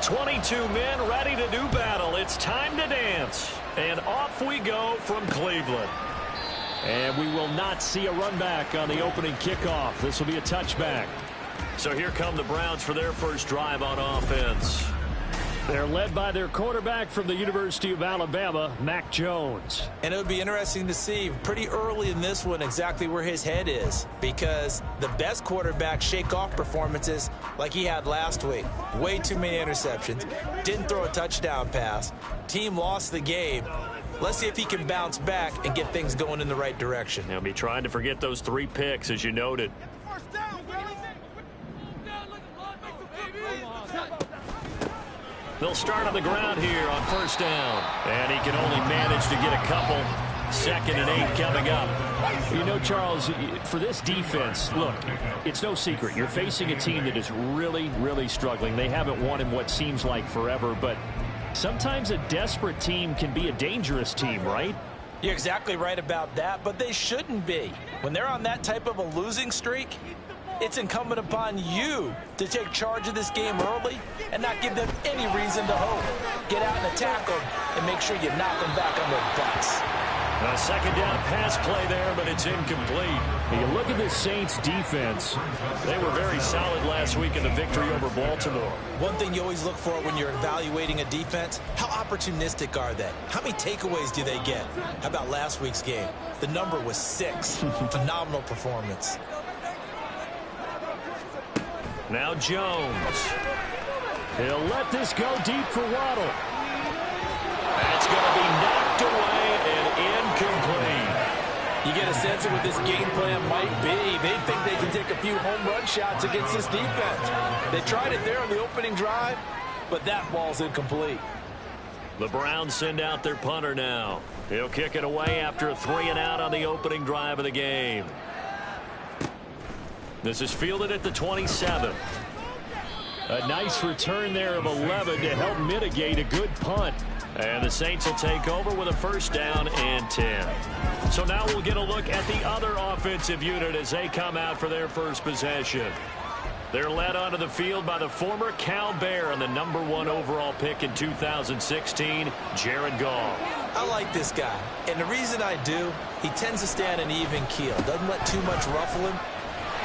22 men ready to do battle. It's time to dance. And off we go from Cleveland. And we will not see a run back on the opening kickoff. This will be a touchback. So here come the Browns for their first drive on offense. They're led by their quarterback from the University of Alabama, Mac Jones. And it would be interesting to see pretty early in this one exactly where his head is, because the best quarterbacks shake off performances like he had last week. Way too many interceptions. Didn't throw a touchdown pass. Team lost the game. Let's see if he can bounce back and get things going in the right direction. He'll be trying to forget those 3 picks, as you noted. They'll start on the ground here on first down. And he can only manage to get a couple. 2nd and 8 coming up. You know, Charles, for this defense, look, it's no secret. You're facing a team that is really, really struggling. They haven't won in what seems like forever, but sometimes a desperate team can be a dangerous team, right? You're exactly right about that, but they shouldn't be. When they're on that type of a losing streak, it's incumbent upon you to take charge of this game early and not give them any reason to hope. Get out and attack them and make sure you knock them back on their butts. A 2nd down pass play there, but it's incomplete. You look at this Saints defense. They were very solid last week in the victory over Baltimore. One thing you always look for when you're evaluating a defense, how opportunistic are they? How many takeaways do they get? How about last week's game? The number was 6. Phenomenal performance. Now Jones. He'll let this go deep for Waddle. That's going to be knocked away and incomplete. You get a sense of what this game plan might be. They think they can take a few home run shots against this defense. They tried it there on the opening drive, but that ball's incomplete. The Browns send out their punter now. He'll kick it away after a 3 and out on the opening drive of the game. This is fielded at the 27. A nice return there of 11 to help mitigate a good punt. And the Saints will take over with a 1st down and 10. So now we'll get a look at the other offensive unit as they come out for their first possession. They're led onto the field by the former Cal Bear and the #1 overall pick in 2016, Jared Goff. I like this guy. And the reason I do, he tends to stay on an even keel. Doesn't let too much ruffle him.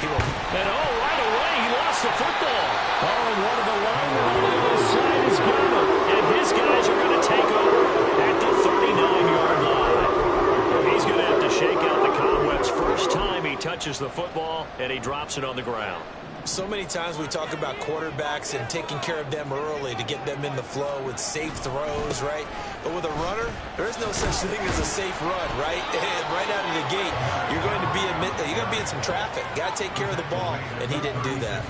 And right away, he lost the football. Oh, and one of the linemen on the other side is gone. And his guys are going to take over at the 39-yard line. He's going to have to shake out the cobwebs first time he touches the football, and he drops it on the ground. So many times we talk about quarterbacks and taking care of them early to get them in the flow with safe throws, right? But with a runner, there is no such thing as a safe run, right? Right out of the gate, you're going to be in some traffic. Got to take care of the ball, and he didn't do that.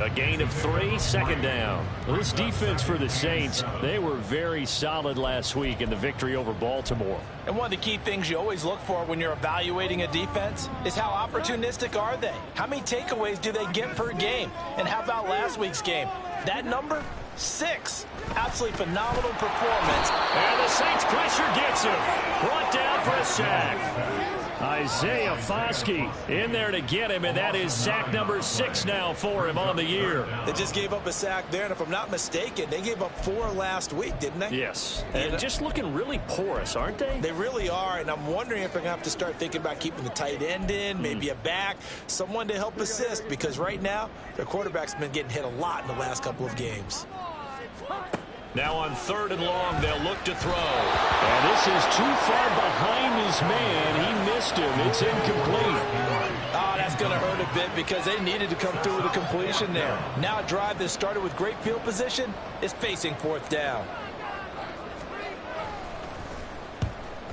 A gain of 3, 2nd down. Well, this defense for the Saints, they were very solid last week in the victory over Baltimore. And one of the key things you always look for when you're evaluating a defense is how opportunistic are they? How many takeaways do they get per game? And how about last week's game? That number? 6. Absolutely phenomenal performance. And the Saints pressure gets him. Brought down for a sack. Isaiah Foskey in there to get him, and that is sack number 6 now for him on the year. They just gave up a sack there, and if I'm not mistaken, they gave up 4 last week, didn't they? Yes, and just looking really porous, aren't they? They really are, and I'm wondering if they're going to have to start thinking about keeping the tight end in, maybe a back, someone to help assist, because right now, their quarterback's been getting hit a lot in the last couple of games. Now on 3rd and long, they'll look to throw. And this is too far behind his man. He missed him. It's incomplete. Oh, that's going to hurt a bit because they needed to come through with a completion there. Now a drive that started with great field position is facing 4th down.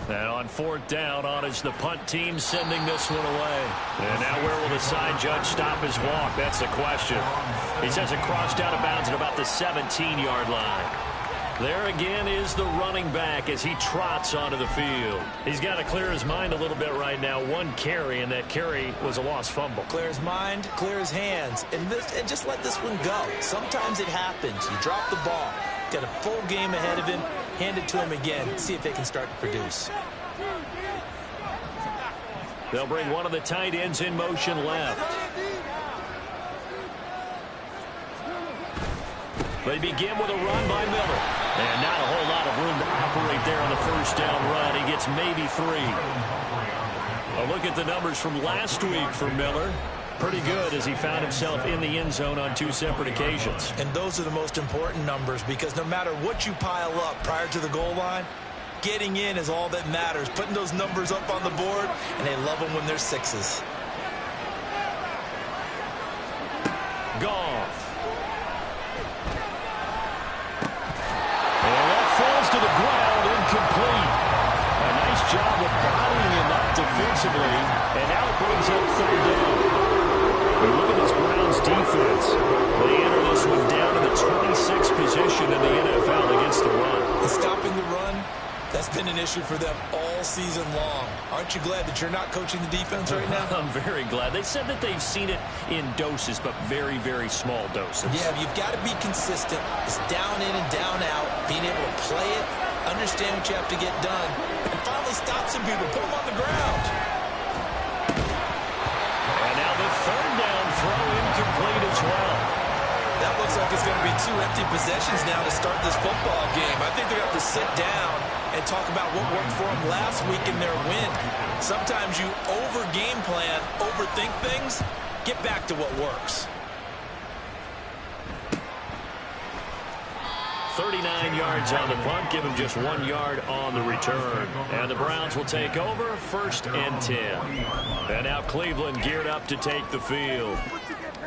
And on 4th down, on is the punt team sending this one away. And now where will the side judge stop his walk? That's the question. He says it crossed out of bounds at about the 17-yard line. There again is the running back as he trots onto the field. He's got to clear his mind a little bit right now. 1 carry, and that carry was a lost fumble. Clear his mind, clear his hands, and just let this one go. Sometimes it happens. You drop the ball. Got a full game ahead of him. Hand it to him again. See if they can start to produce. They'll bring one of the tight ends in motion left. They begin with a run by Miller. And not a whole lot of room to operate there on the first down run. He gets maybe 3. A look at the numbers from last week for Miller. Pretty good as he found himself in the end zone on 2 separate occasions. And those are the most important numbers because no matter what you pile up prior to the goal line, getting in is all that matters. Putting those numbers up on the board, and they love them when they're 6s. Goff. And that falls to the ground, incomplete. A nice job of bottling him up defensively, and now it brings up 3rd down. Look at this Browns defense. They enter this one down to the 26th position in the NFL against the run. And stopping the run, that's been an issue for them all season long. Aren't you glad that you're not coaching the defense right now? I'm very glad. They said that they've seen it in doses, but very, very small doses. Yeah, you've got to be consistent. It's down in and down out, being able to play it, understand what you have to get done, and finally stop some people, put them on the ground. And now the 3rd down throw incomplete as well. That looks like it's going to be 2 empty possessions now to start this football game. I think they're going to have to sit down and talk about what worked for them last week in their win. Sometimes you over-game plan, overthink things, get back to what works. 39 yards on the punt, give him just 1 yard on the return. And the Browns will take over, 1st and 10. And now Cleveland geared up to take the field.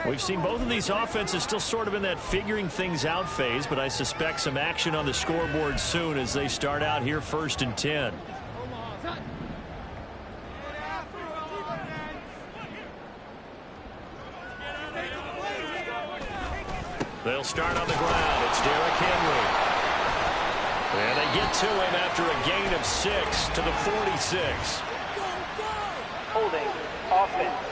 We've seen both of these offenses still sort of in that figuring things out phase, but I suspect some action on the scoreboard soon as they start out here 1st and 10. They'll start on the ground. It's Derrick Henry. And they get to him after a gain of 6 to the 46. Holding offense.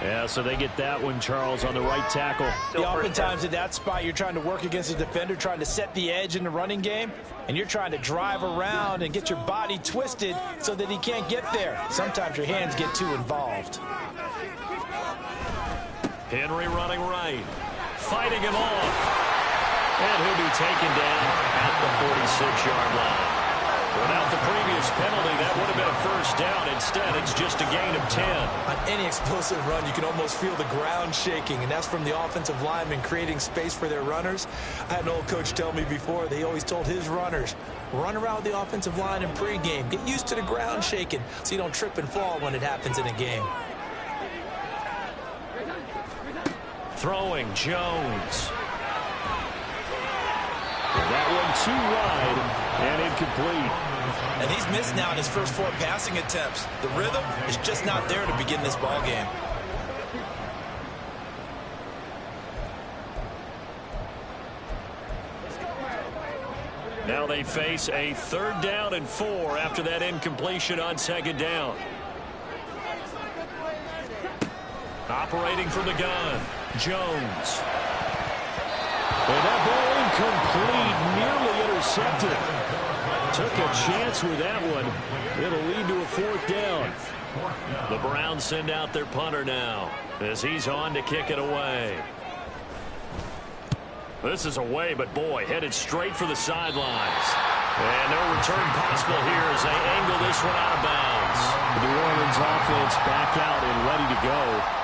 Yeah, so they get that one, Charles, on the right tackle. Yeah, oftentimes in that spot, you're trying to work against a defender, trying to set the edge in the running game, and you're trying to drive around and get your body twisted so that he can't get there. Sometimes your hands get too involved. Henry running right, fighting him off. And he'll be taken down at the 46-yard line. Without the previous penalty, that would have been a 1st down. Instead, it's just a gain of 10. On any explosive run, you can almost feel the ground shaking, and that's from the offensive linemen creating space for their runners. I had an old coach tell me before, they always told his runners, run around the offensive line in pregame. Get used to the ground shaking so you don't trip and fall when it happens in a game. Throwing, Jones. That one too wide and incomplete. And he's missed now in his first 4 passing attempts. The rhythm is just not there to begin this ball game. Now they face a 3rd down and 4 after that incompletion on 2nd down. Operating from the gun, Jones. And that ball incomplete, nearly intercepted. Took a chance with that one. It'll lead to a 4th down. The Browns send out their punter now as he's on to kick it away. This is away, but boy, headed straight for the sidelines. And no return possible here as they angle this one out of bounds. The New Orleans offense back out and ready to go.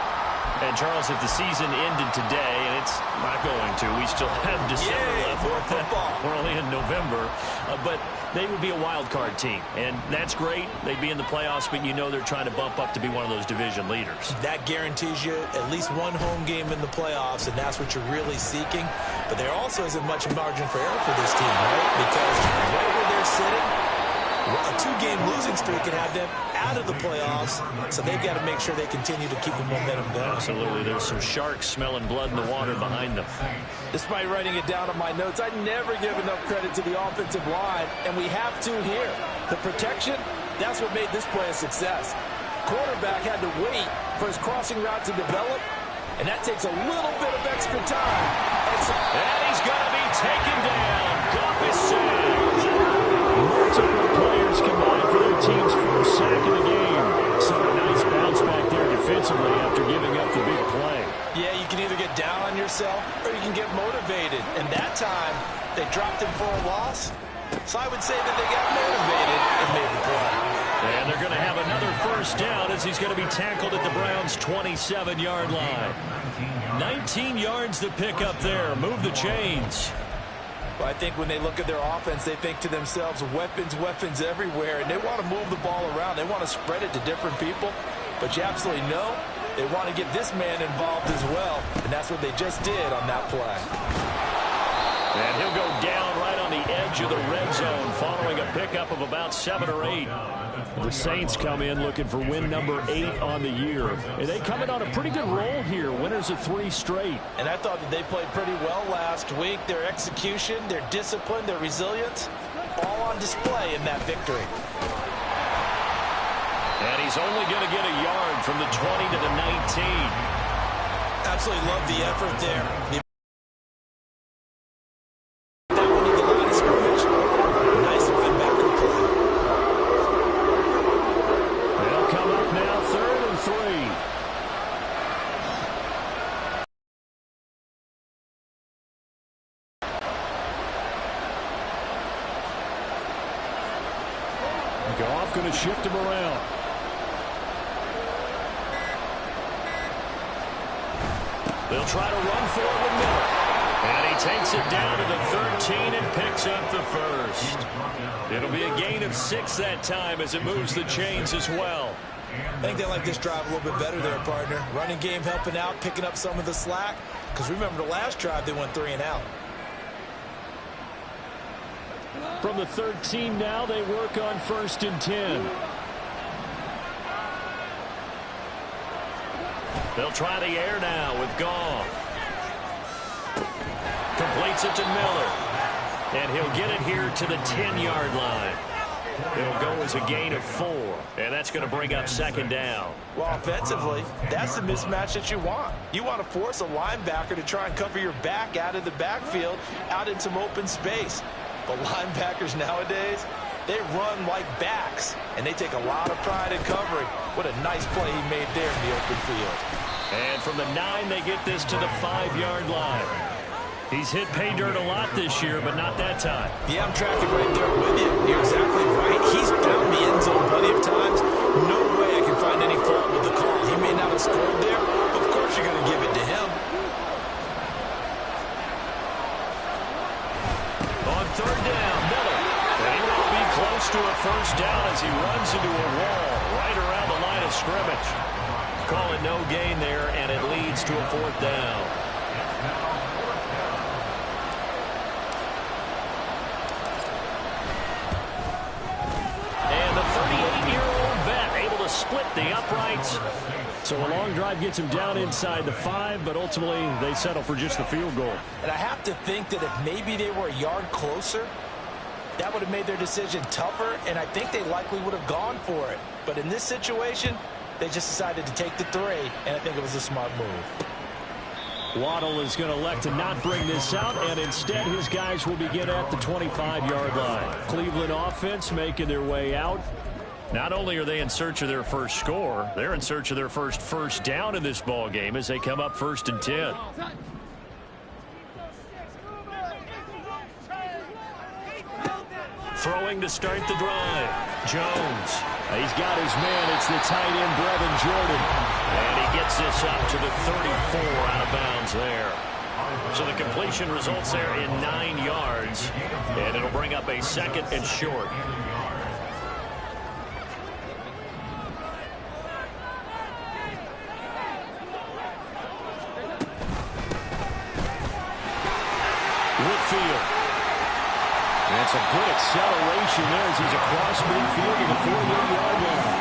And, Charles, if the season ended today, and it's not going to, we still have December left. More football. We're only in November. But they would be a wild card team. And that's great. They'd be in the playoffs, but you know they're trying to bump up to be one of those division leaders. That guarantees you at least 1 home game in the playoffs, and that's what you're really seeking. But there also isn't much margin for error for this team, right? Because right where they're sitting, a 2-game losing streak could have them out of the playoffs, so they've got to make sure they continue to keep the momentum going. Absolutely. There's some sharks smelling blood in the water behind them. Despite writing it down on my notes, I never give enough credit to the offensive line, and we have to here. The protection, that's what made this play a success. Quarterback had to wait for his crossing route to develop, and that takes a little bit of extra time. And he's going to be taken down. Goff is sacked. Multiple players combined for their team's 1st sack of the game. So a nice bounce back there defensively after giving up the big play. Yeah, you can either get down that time, they dropped him for a loss. So I would say that they got motivated and made the play. And they're going to have another first down as he's going to be tackled at the Browns' 27-yard line. 19 yards to pick up there. Move the chains. Well, I think when they look at their offense, they think to themselves, weapons, weapons everywhere, and they want to move the ball around. They want to spread it to different people. But you absolutely know they want to get this man involved as well, and that's what they just did on that play. And he'll go down right on the edge of the red zone following a pickup of about 7 or 8. The Saints come in looking for win number 8 on the year. And they come in on a pretty good roll here. Winners of 3 straight. And I thought that they played pretty well last week. Their execution, their discipline, their resilience, all on display in that victory. And he's only going to get a yard from the 20 to the 19. Absolutely love the effort there. Goff going to shift him around. They'll try to run for it with Miller. And he takes it down to the 13 and picks up the first. It'll be a gain of 6 that time as it moves the chains as well. I think they like this drive a little bit better there, partner. Running game helping out, picking up some of the slack. Because remember the last drive, they went 3 and out. From the 13 now, they work on 1st and 10. They'll try the air now with Goff. Completes it to Miller. And he'll get it here to the 10-yard line. It'll go as a gain of 4. And that's going to bring up 2nd down. Well, offensively, that's the mismatch that you want. You want to force a linebacker to try and cover your back out of the backfield, out in some open space. But linebackers nowadays, they run like backs, and they take a lot of pride in covering. What a nice play he made there in the open field. And from the 9, they get this to the 5-yard line. He's hit pay dirt a lot this year, but not that time. Yeah, I'm tracking right there with you. You're exactly right. He's found the end zone plenty of times. No way I can find any fault with the call. He may not have scored there, but of course you're going to give it to him. On 3rd down, Miller. And he will be close to a first down as he runs into a wall right around the line of scrimmage. Call it no gain there, and it leads to a 4th down. And the 38-year-old vet able to split the uprights. So a long drive gets him down inside the 5, but ultimately they settle for just the field goal. And I have to think that if maybe they were a yard closer, that would have made their decision tougher, and I think they likely would have gone for it. But in this situation, they just decided to take the 3, and I think it was a smart move. Waddle is going to elect to not bring this out, and instead his guys will begin at the 25-yard line. Cleveland offense making their way out. Not only are they in search of their first score, they're in search of their first down in this ball game as they come up 1st and 10. Throwing to start the drive. Jones. He's got his man. It's the tight end, Brevin Jordan. And he gets this up to the 34 out of bounds there. So the completion results there in 9 yards. And it'll bring up a 2nd and short. Whitfield. That's a good acceleration there as he's across midfield to the 48-yard line.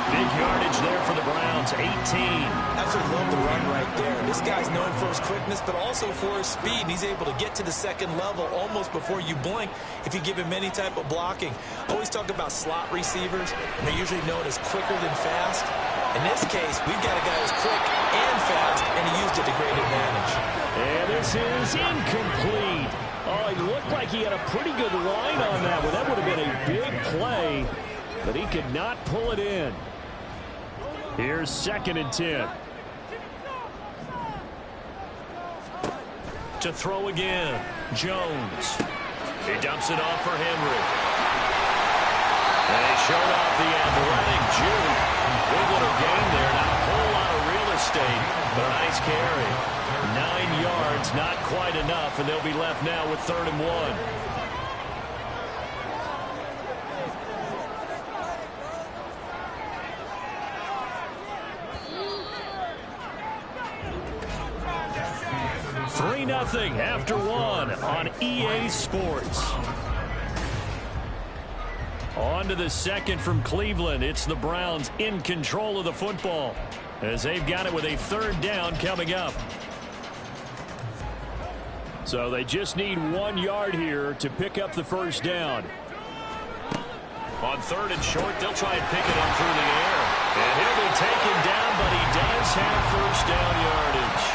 Big yardage there for the Browns, 18. Absolutely love the run right there. This guy's known for his quickness, but also for his speed. He's able to get to the 2nd level almost before you blink if you give him any type of blocking. I always talk about slot receivers, and they're usually known as quicker than fast. In this case, we've got a guy who's quick and fast, and he used it to great advantage. And this is incomplete. Oh, he looked like he had a pretty good line on that one. That would have been a big play, but he could not pull it in. Here's 2nd and 10. To throw again. Jones. He dumps it off for Henry. And he showed off the athletic juke. Good little gain there. Not a whole lot of real estate, but a nice carry. 9 yards, not quite enough, and they'll be left now with 3rd and 1. Nothing after 1 on EA Sports. On to the second from Cleveland. It's the Browns in control of the football as they've got it with a 3rd down coming up. So they just need 1 yard here to pick up the 1st down. On 3rd and short, they'll try and pick it up through the air. And he'll be taken down, but he does have 1st down yardage.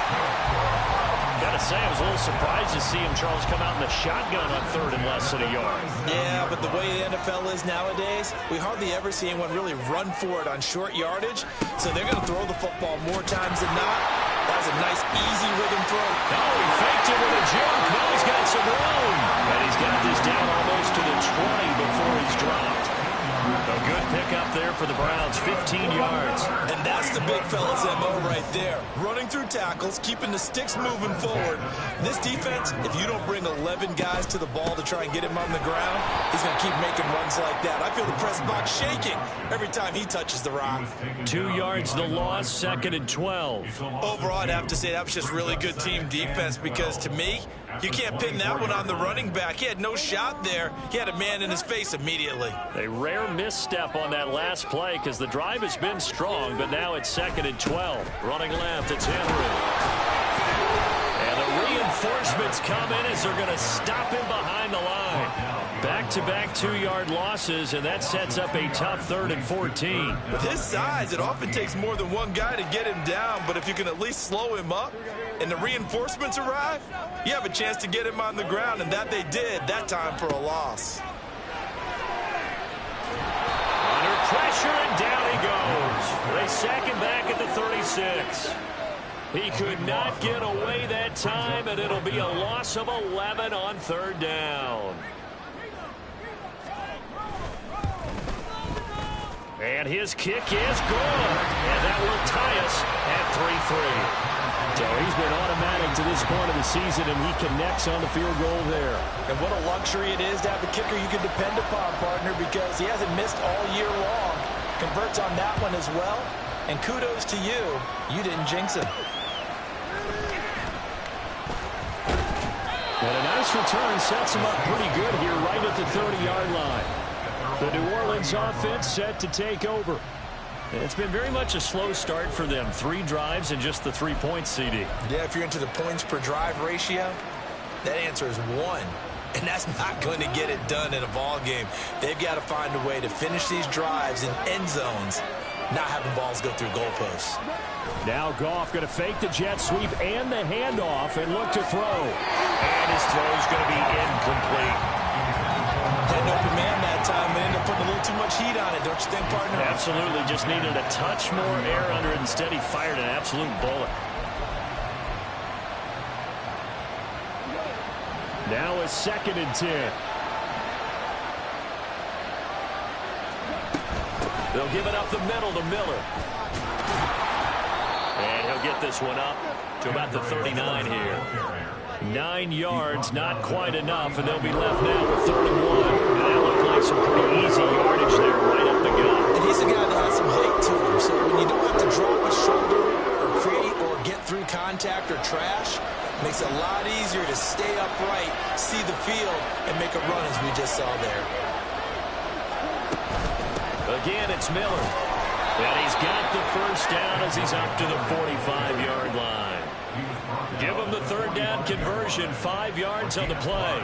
Gotta say, I was a little surprised to see him, Charles, come out in the shotgun on 3rd and less than a yard. Yeah, but the way the NFL is nowadays, we hardly ever see anyone really run for it on short yardage. So they're going to throw the football more times than not. That was a nice, easy rhythm throw. Oh, he faked it with a jump. Now he's got some room. And he's got this down almost to the 20 before he's dropped. A good pickup there for the Browns, 15 yards. And that's the big fella's MO right there. Running through tackles, keeping the sticks moving forward. This defense, if you don't bring 11 guys to the ball to try and get him on the ground, he's going to keep making runs like that. I feel the press box shaking every time he touches the rock. 2 yards the loss, 2nd and 12. Overall, I'd have to say that was just really good team defense because to me, you can't pin that one on the running back. He had no shot there. He had a man in his face immediately. A rare misstep on that last play because the drive has been strong, but now it's 2nd and 12. Running left, it's Henry. And the reinforcements come in as they're going to stop him behind the line. Back-to-back 2-yard losses, and that sets up a tough 3rd and 14. With his size, it often takes more than one guy to get him down, but if you can at least slow him up and the reinforcements arrive, you have a chance to get him on the ground, and that they did that time for a loss. Under pressure, and down he goes. They sack him back at the 36. He could not get away that time, and it'll be a loss of 11 on 3rd down. And his kick is good. And that will tie us at 3-3. So he's been automatic to this point of the season, and he connects on the field goal there. And what a luxury it is to have a kicker you can depend upon, partner, because he hasn't missed all year long. Converts on that one as well. And kudos to you. You didn't jinx him. And a nice return sets him up pretty good here right at the 30-yard line. The New Orleans offense set to take over. And it's been very much a slow start for them. 3 drives and just the 3 points, CD. Yeah, if you're into the points per drive ratio, that answer is 1. And that's not going to get it done in a ball game. They've got to find a way to finish these drives in end zones, not having balls go through goalposts. Now Goff going to fake the jet sweep and the handoff and look to throw. And his throw is going to be incomplete. Had an open man that time and ended up putting a little too much heat on it, don't you think, partner? Absolutely. Just needed a touch more air under it. Instead, he fired an absolute bullet. Now a 2nd and 10. They'll give it up the middle to Miller. And he'll get this one up to about the 39 here. 9 yards, not quite enough, and they'll be left now with 3rd and 1. And that looked like some pretty easy yardage there, right up the gut. And he's a guy that has some height to him, so when you don't have to drop a shoulder or create or get through contact or trash, it makes it a lot easier to stay upright, see the field, and make a run as we just saw there. Again, it's Miller. And he's got the 1st down as he's up to the 45-yard line. Give them the 3rd down conversion, 5 yards on the play.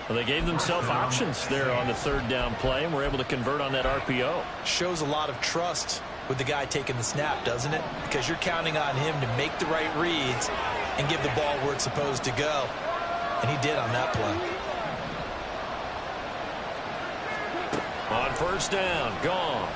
Well, they gave themselves options there on the 3rd down play and were able to convert on that RPO. Shows a lot of trust with the guy taking the snap, doesn't it? Because you're counting on him to make the right reads and give the ball where it's supposed to go. And he did on that play. On 1st down, Goff.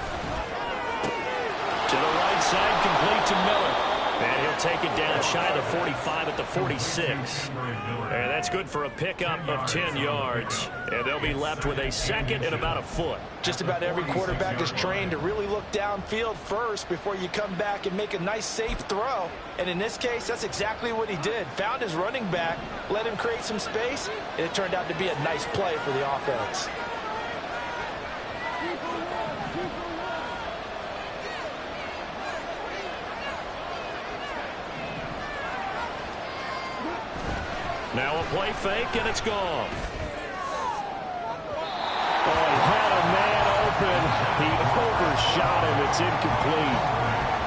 To the right side, complete to Miller. And he'll take it down shy of the 45 at the 46. And that's good for a pickup of 10 yards. And they'll be left with a second and about a foot. Just about every quarterback is trained to really look downfield first before you come back and make a nice, safe throw. And in this case, that's exactly what he did. Found his running back, let him create some space, and it turned out to be a nice play for the offense. Now a play fake, and it's gone. Oh, he had a man open. He overshot him. It's incomplete.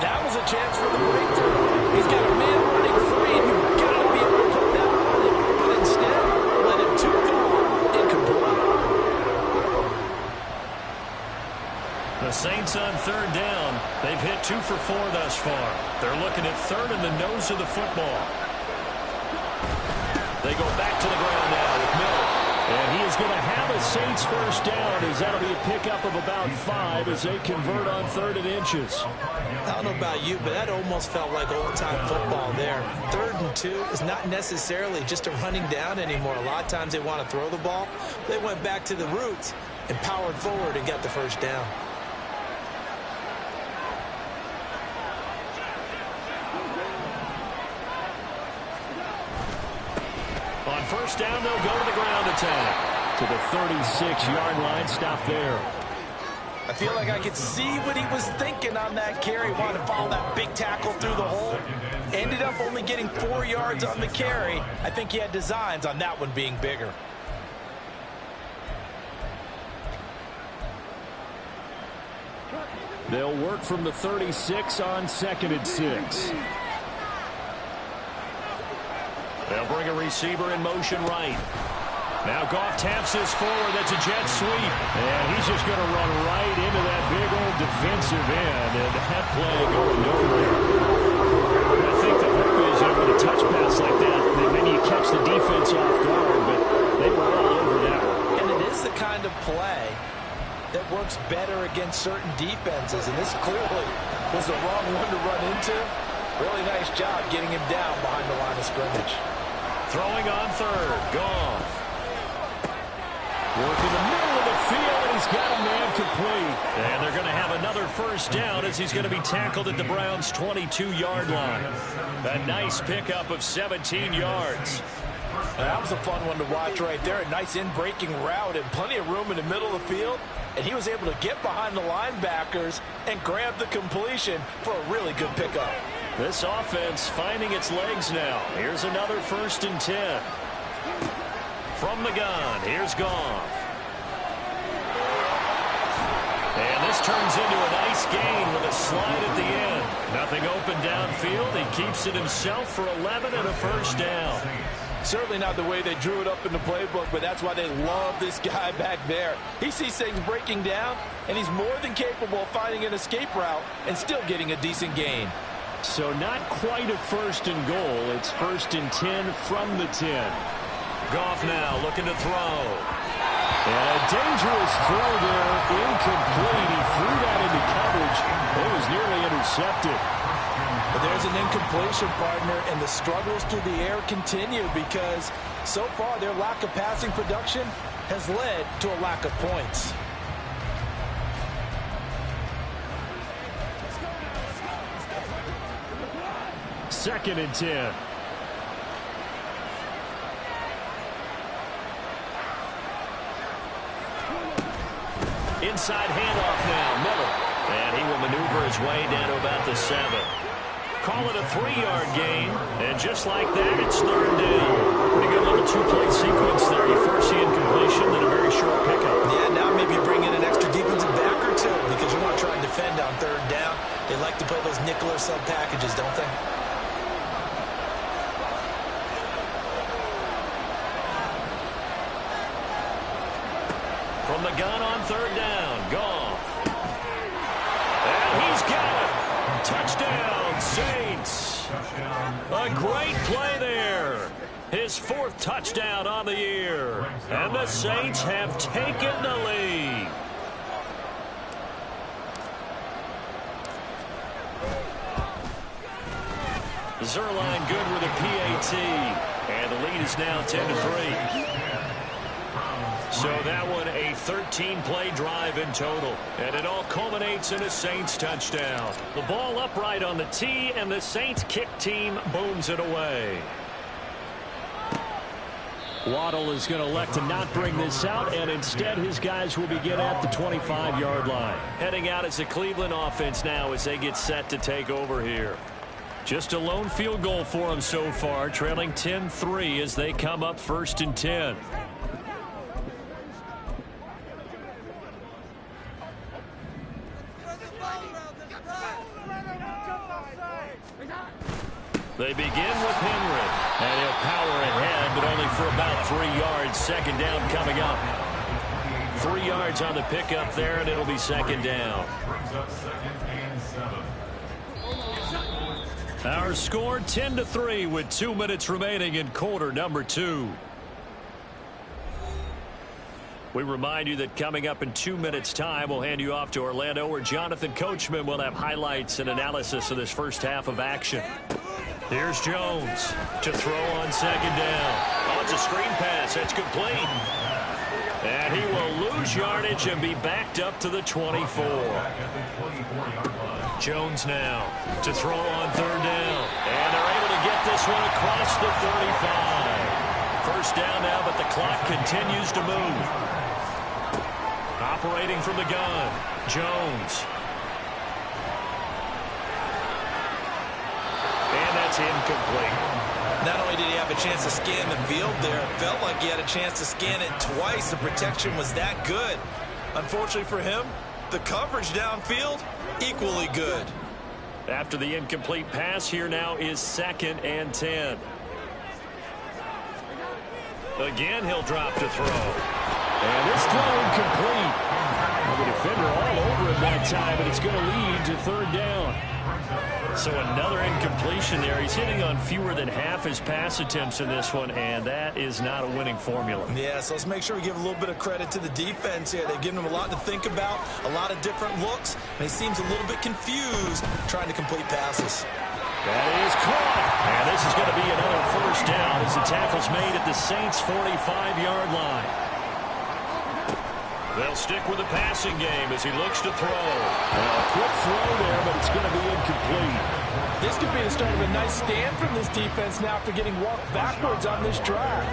That was a chance for the breakthrough. He's got a man running free, and you've got to be able to put that on him. But instead, let him too far. Incomplete. The Saints on third down. They've hit 2 for 4 thus far. They're looking at third in the nose of the football. They go back to the ground now with Miller. And he is going to have a Saints first down, as that'll be a pickup of about 5 as they convert on 3rd and inches. I don't know about you, but that almost felt like old-time football there. 3rd and 2 is not necessarily just a running down anymore. A lot of times they want to throw the ball. They went back to the roots and powered forward and got the first down. On first down, they'll go to the ground attack. To the 36-yard line, stop there. I feel like I could see what he was thinking on that carry. Wanted to follow that big tackle through the hole. Ended up only getting 4 yards on the carry. I think he had designs on that one being bigger. They'll work from the 36 on 2nd and 6. They'll bring a receiver in motion right. Now Goff taps this forward. That's a jet sweep. And he's just going to run right into that big old defensive end. And that play going nowhere. I think the hope is, with a touch pass like that, then you catch the defense off guard. But they were all over that one. And it is the kind of play that works better against certain defenses. And this clearly was the wrong one to run into. Really nice job getting him down behind the line of scrimmage. Throwing on 3rd. Goff. Work in the middle of the field, and he's got a man complete. And they're going to have another first down as he's going to be tackled at the Browns' 22-yard line. A nice pickup of 17 yards. That was a fun one to watch right there. A nice in-breaking route and plenty of room in the middle of the field. And he was able to get behind the linebackers and grab the completion for a really good pickup. This offense finding its legs now. Here's another 1st and 10. From the gun, here's Goff. And this turns into a nice gain with a slide at the end. Nothing open downfield. He keeps it himself for 11 and a first down. Certainly not the way they drew it up in the playbook, but that's why they love this guy back there. He sees things breaking down, and he's more than capable of finding an escape route and still getting a decent gain. So not quite a 1st and goal. It's 1st and 10 from the 10. Goff now looking to throw. And a dangerous throw there. Incomplete. He threw that into coverage. It was nearly intercepted. But there's an incompletion, partner, and the struggles through the air continue because so far their lack of passing production has led to a lack of points. Second and 10. Inside handoff now, Miller. And he will maneuver his way down to about the 7. Call it a 3-yard gain. And just like that, it's 3rd down. Pretty good little 2-play sequence there. You first see incompletion, then a very short pickup. Yeah, now maybe bring in an extra defensive back or two because you want to try and defend on 3rd down. They like to play those nickel or sub packages, don't they? From the gun on 3rd down, Goff. And he's got it. Touchdown, Saints. A great play there. His 4th touchdown on the year. And the Saints have taken the lead. Zerline good with a PAT. And the lead is now 10-3. So that one a 13-play drive in total. And it all culminates in a Saints touchdown. The ball upright on the tee, and the Saints kick team booms it away. Waddle is going to elect to not bring this out, and instead his guys will begin at the 25-yard line. Heading out as the Cleveland offense now as they get set to take over here. Just a lone field goal for them so far, trailing 10-3 as they come up 1st and 10. They begin with Henry, and he'll power ahead, but only for about 3 yards. 2nd down coming up. 3 yards on the pickup there, and it'll be 2nd down. Our score 10-3 with 2 minutes remaining in quarter number 2. We remind you that coming up in 2 minutes' time, we'll hand you off to Orlando, where Jonathan Coachman will have highlights and analysis of this first half of action. Here's Jones to throw on 2nd down. Oh, it's a screen pass. That's complete. And he will lose yardage and be backed up to the 24. Jones now to throw on 3rd down. And they're able to get this one across the 35. 1st down now, but the clock continues to move. Operating from the gun, Jones. And that's incomplete. Not only did he have a chance to scan the field there, it felt like he had a chance to scan it twice. The protection was that good. Unfortunately for him, the coverage downfield, equally good. After the incomplete pass, here now is 2nd and 10. Again, he'll drop to throw. And this throw incomplete. The defender all over him that time, and it's going to lead to 3rd down. So another incompletion there. He's hitting on fewer than half his pass attempts in this one, and that is not a winning formula. Yeah, so let's make sure we give a little bit of credit to the defense here. They've given him a lot to think about, a lot of different looks, and he seems a little bit confused trying to complete passes. That is caught. And this is going to be another 1st down as the tackle's made at the Saints' 45-yard line. They'll stick with the passing game as he looks to throw. A quick throw there, but it's going to be incomplete. This could be the start of a nice stand from this defense now after getting walked backwards on this drive.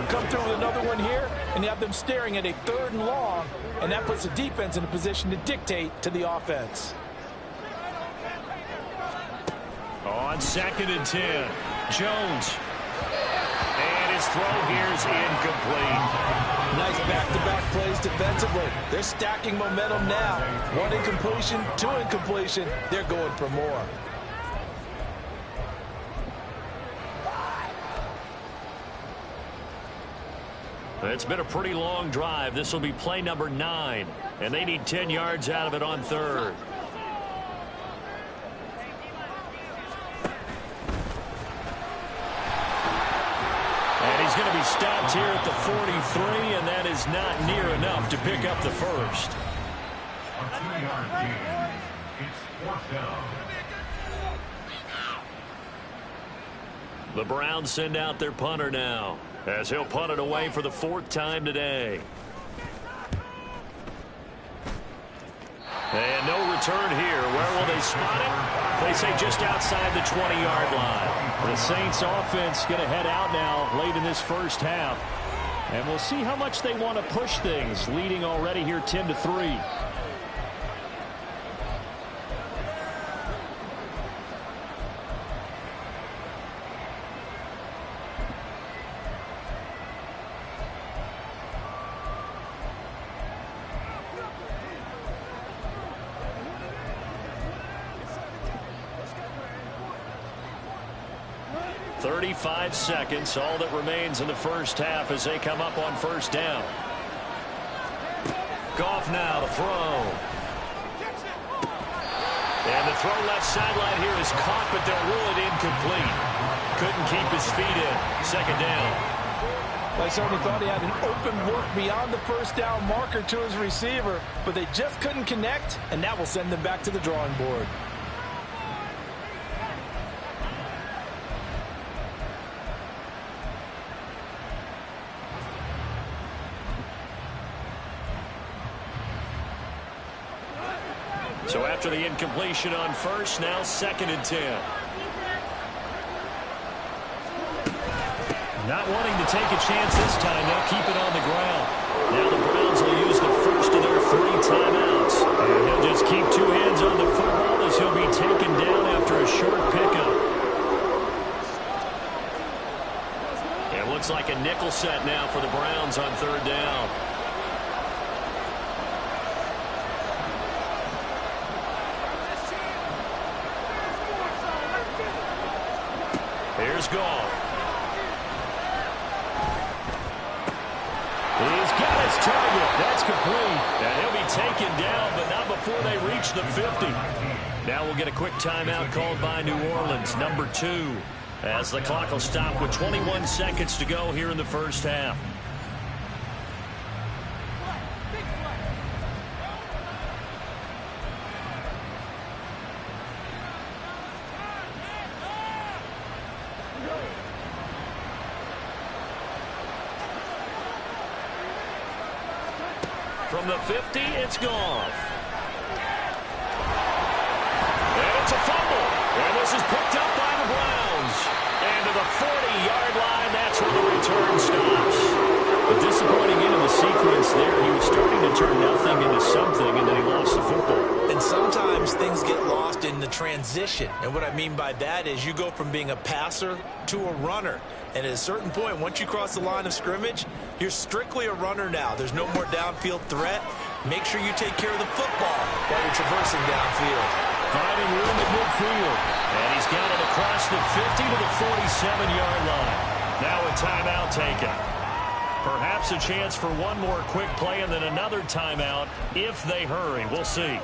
Come through with another one here, and you have them staring at a 3rd and long, and that puts the defense in a position to dictate to the offense. On 2nd and 10, Jones. And his throw here is incomplete. Nice back-to-back plays defensively. They're stacking momentum now. 1 incompletion, 2 incompletion. They're going for more. It's been a pretty long drive. This will be play number 9, and they need 10 yards out of it on 3rd. He's going to be stopped here at the 43, and that is not near enough to pick up the 1st. A 2-yard gain. It's 4th down. The Browns send out their punter now, as he'll punt it away for the 4th time today. And no return here. Where will they spot it? They say just outside the 20-yard line. The Saints offense going to head out now late in this first half. And we'll see how much they want to push things, leading already here 10-3. .35 seconds, all that remains in the first half as they come up on 1st down. Goff now to throw. And the throw left sideline here is caught, but they'll rule it incomplete. Couldn't keep his feet in. 2nd down. I certainly thought he had an open look beyond the 1st down marker to his receiver, but they just couldn't connect, and that will send them back to the drawing board. So after the incompletion on first, now 2nd and 10. Not wanting to take a chance this time. They'll keep it on the ground. Now the Browns will use the first of their 3 timeouts. And he'll just keep 2 hands on the football as he'll be taken down after a short pickup. It looks like a nickel set now for the Browns on 3rd down. Here's Goff. He's got his target. That's complete. And he'll be taken down, but not before they reach the 50. Now we'll get a quick timeout called by New Orleans, number 2, as the clock will stop with 21 seconds to go here in the first half. From the 50, it's Goff. And it's a fumble. And this is picked up by the Browns. And to the 40-yard line, that's where the return stops. A disappointing end of the sequence there. He was starting to turn nothing into something, and then he lost the football. And sometimes things get lost in the transition. And what I mean by that is you go from being a passer to a runner. And at a certain point, once you cross the line of scrimmage, you're strictly a runner now. There's no more downfield threat. Make sure you take care of the football while you're traversing downfield. Finding room at midfield. And he's got it across the 50 to the 47-yard line. Now a timeout taken. Perhaps a chance for one more quick play and then another timeout if they hurry. We'll see.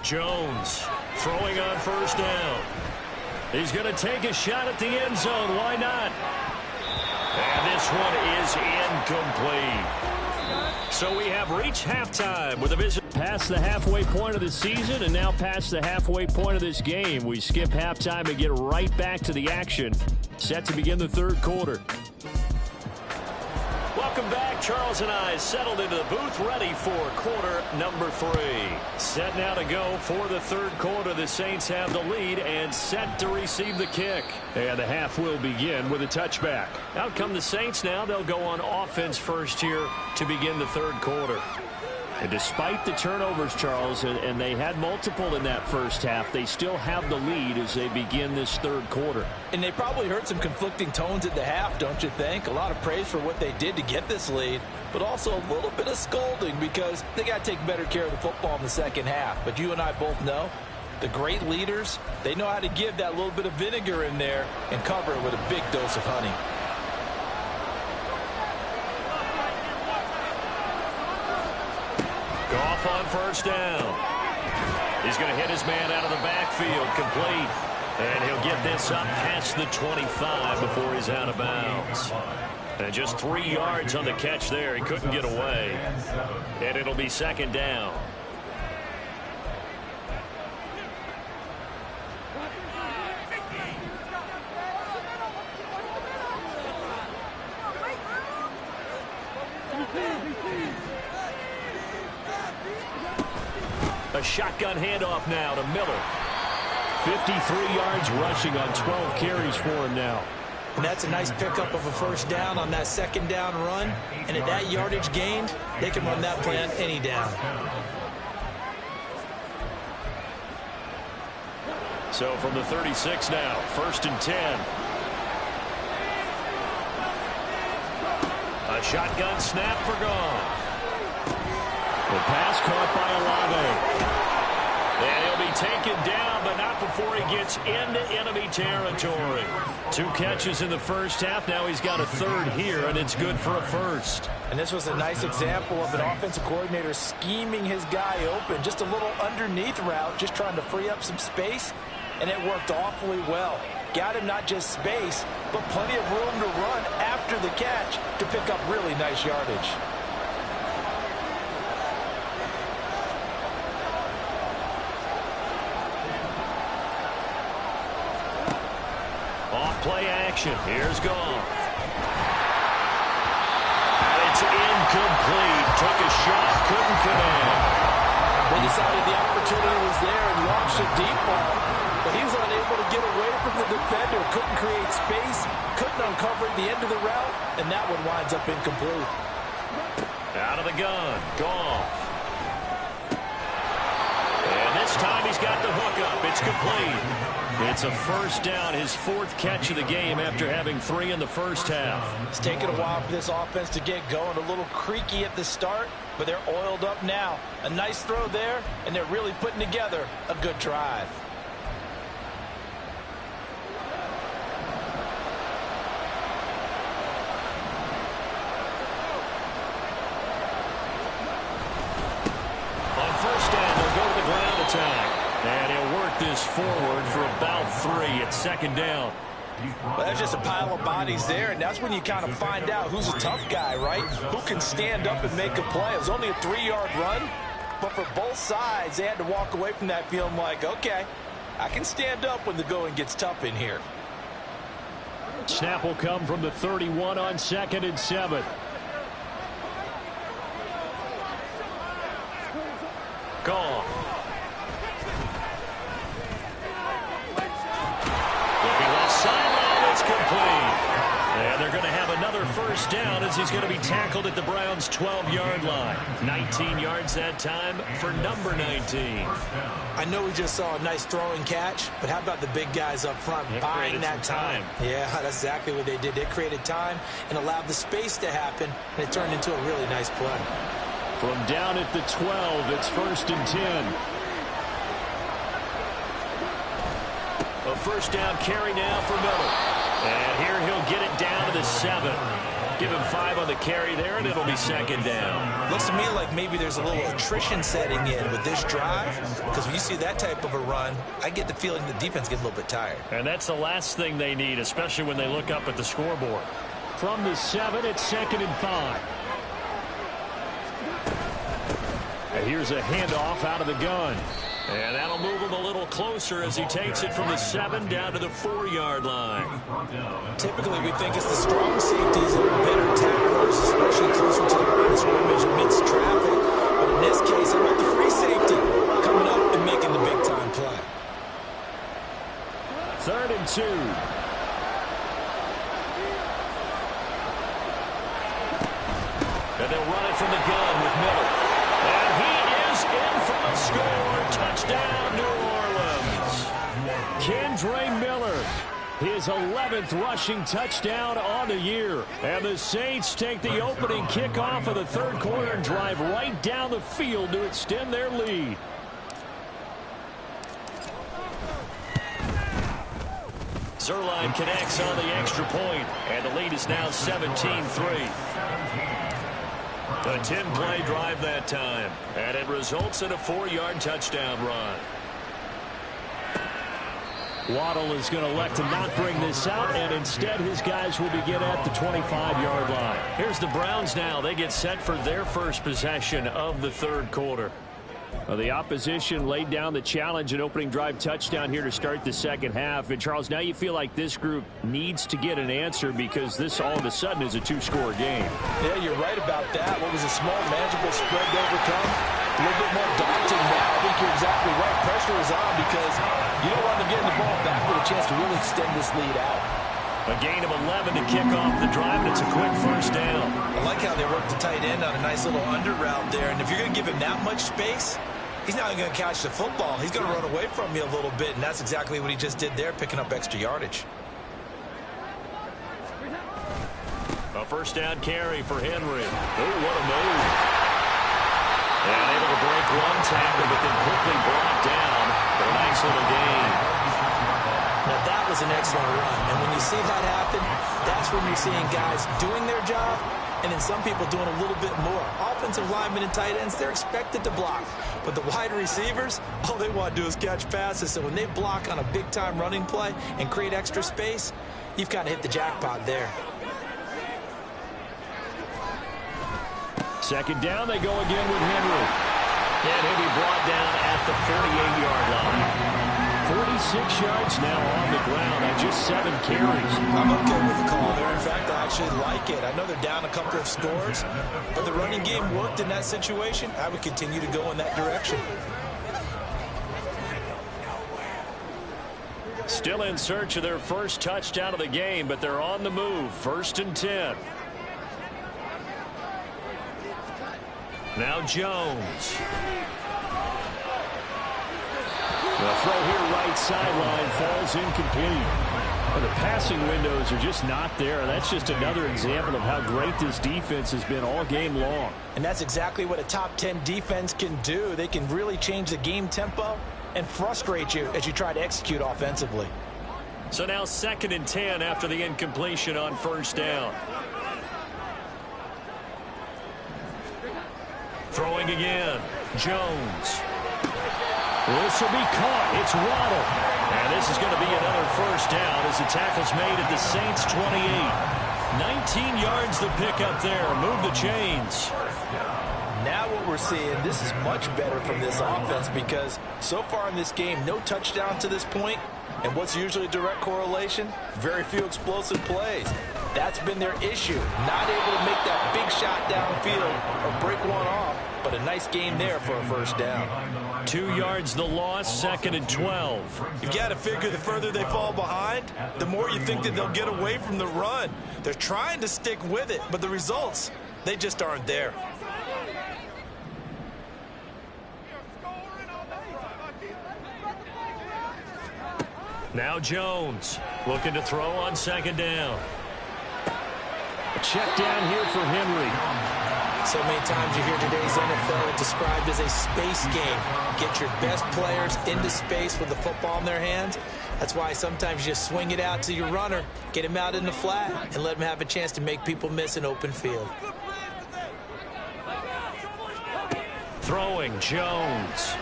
Jones throwing on 1st down. He's going to take a shot at the end zone. Why not? And this one is incomplete. So we have reached halftime with a visit past the halfway point of the season and now past the halfway point of this game. We skip halftime and get right back to the action. Set to begin the 3rd quarter. Welcome back. Charles and I settled into the booth ready for quarter number 3. Set now to go for the 3rd quarter. The Saints have the lead and set to receive the kick. And the half will begin with a touchback. Out come the Saints now. They'll go on offense first here to begin the 3rd quarter. And despite the turnovers, Charles, and they had multiple in that first half, they still have the lead as they begin this 3rd quarter. And they probably heard some conflicting tones at the half, don't you think? A lot of praise for what they did to get this lead, but also a little bit of scolding because they got to take better care of the football in the 2nd half. But you and I both know the great leaders, they know how to give that little bit of vinegar in there and cover it with a big dose of honey. Goff on 1st down. He's going to hit his man out of the backfield, complete. And he'll get this up past the 25 before he's out of bounds. And just 3 yards on the catch there. He couldn't get away. And it'll be 2nd down. A shotgun handoff now to Miller. 53 yards rushing on 12 carries for him now. And that's a nice pickup of a 1st down on that 2nd down run. And at that yardage gained, they can run that play on any down. So from the 36 now, 1st and 10. A shotgun snap for Goff. The pass caught by Olave. And he'll be taken down, but not before he gets into enemy territory. 2 catches in the first half. Now he's got a 3rd here, and it's good for a 1st. And this was a nice example of an offensive coordinator scheming his guy open. Just a little underneath route, just trying to free up some space, and it worked awfully well. Got him not just space, but plenty of room to run after the catch to pick up really nice yardage. play action. Here's Goff. And it's incomplete. Took a shot, couldn't connect. They decided the opportunity was there and launched a deep ball. But he was unable to get away from the defender. Couldn't create space. Couldn't uncover the end of the route. And that one winds up incomplete. Out of the gun. Goff. And this time he's got the hookup. It's complete. It's a first down, his fourth catch of the game after having 3 in the first half. It's taken a while for this offense to get going. A little creaky at the start, but they're oiled up now. A nice throw there, and they're really putting together a good drive. On first down, they'll go to the ground attack. And he'll work this forward for about 3 at second down. Well, there's just a pile of bodies there, and that's when you kind of find out who's a tough guy, right? Who can stand up and make a play. It was only a 3-yard run, but for both sides, they had to walk away from that feeling like, okay, I can stand up when the going gets tough in here. Snap will come from the 31 on 2nd and 7. Goff. Looking left sideline, it's complete. And they're going to have another first down as he's going to be tackled at the Browns' 12-yard line. 19 yards that time for number 19. I know we just saw a nice throwing catch, but how about the big guys up front buying that time? Yeah, that's exactly what they did. They created time and allowed the space to happen, and it turned into a really nice play. From down at the 12, it's 1st and 10. A first down carry now for Miller. And here he'll get it down to the 7. Give him 5 on the carry there, and it'll be 2nd down. Looks to me like maybe there's a little attrition setting in with this drive, because when you see that type of a run, I get the feeling the defense gets a little bit tired. And that's the last thing they need, especially when they look up at the scoreboard. From the 7, it's 2nd and 5. And here's a handoff out of the gun. And that'll move him a little closer as he takes it from the 7 down to the 4-yard line. Typically, we think it's the strong safeties that are better tacklers, especially closer to the line of scrimmage amidst traffic. But in this case, how about the free safety coming up and making the big-time play? 3rd and 2. And they'll run it from the gun with Miller. And he is in for the score. Touchdown, New Orleans. Kendre Miller, his 11th rushing touchdown on the year. And the Saints take the opening kickoff of the 3rd quarter and drive right down the field to extend their lead. Zerline connects on the extra point, and the lead is now 17-3. A 10-play drive that time, and it results in a 4-yard touchdown run. Waddle is going to elect to not bring this out, and instead his guys will begin at the 25-yard line. Here's the Browns now. They get set for their first possession of the 3rd quarter. Well, the opposition laid down the challenge and opening drive touchdown here to start the 2nd half. And, Charles, now you feel like this group needs to get an answer because this all of a sudden is a 2-score game. Yeah, you're right about that. What was a small, manageable spread to overcome? A little bit more daunting now. I think you're exactly right. Pressure is on because you don't want to get the ball back with a chance to really extend this lead out. A gain of 11 to kick off the drive, and it's a quick first down. I like how they worked the tight end on a nice little under route there. And if you're going to give him that much space, he's not going to catch the football. He's going to run away from you a little bit, and that's exactly what he just did there, picking up extra yardage. A first down carry for Henry. Oh, what a move. And able to break one tackle, but then quickly brought down for a nice little gain. Now, that was an excellent run. And when you see that happen, that's when you're seeing guys doing their job and then some people doing a little bit more. Offensive linemen and tight ends, they're expected to block. But the wide receivers, all they want to do is catch passes. So when they block on a big-time running play and create extra space, you've kind of hit the jackpot there. 2nd down, they go again with Henry. And he'll be brought down at the 48-yard line. 6 yards now on the ground on just 7 carries. I'm okay with the call there. In fact, I actually like it. I know they're down a couple of scores, but the running game worked in that situation. I would continue to go in that direction. Still in search of their first touchdown of the game, but they're on the move. 1st and 10. Now Jones. The throw here right sideline falls incomplete. Well, the passing windows are just not there. That's just another example of how great this defense has been all game long. And that's exactly what a top 10 defense can do. They can really change the game tempo and frustrate you as you try to execute offensively. So now 2nd and 10 after the incompletion on 1st down. Throwing again. Jones. This will be caught. It's Waddle. And this is going to be another 1st down as the tackle's made at the Saints 28. 19 yards the pickup there. Move the chains. Now what we're seeing, this is much better from this offense because so far in this game, no touchdown to this point. And what's usually a direct correlation? Very few explosive plays. That's been their issue. Not able to make that big shot downfield or break one off, but a nice game there for a 1st down. 2 yards the loss, 2nd and 12. You've got to figure the further they fall behind, the more you think that they'll get away from the run. They're trying to stick with it, but the results, they just aren't there. Now Jones looking to throw on 2nd down. A check down here for Henry. So many times you hear today's NFL described as a space game. Get your best players into space with the football in their hands. That's why sometimes you just swing it out to your runner, get him out in the flat, and let him have a chance to make people miss an open field. Throwing Jones.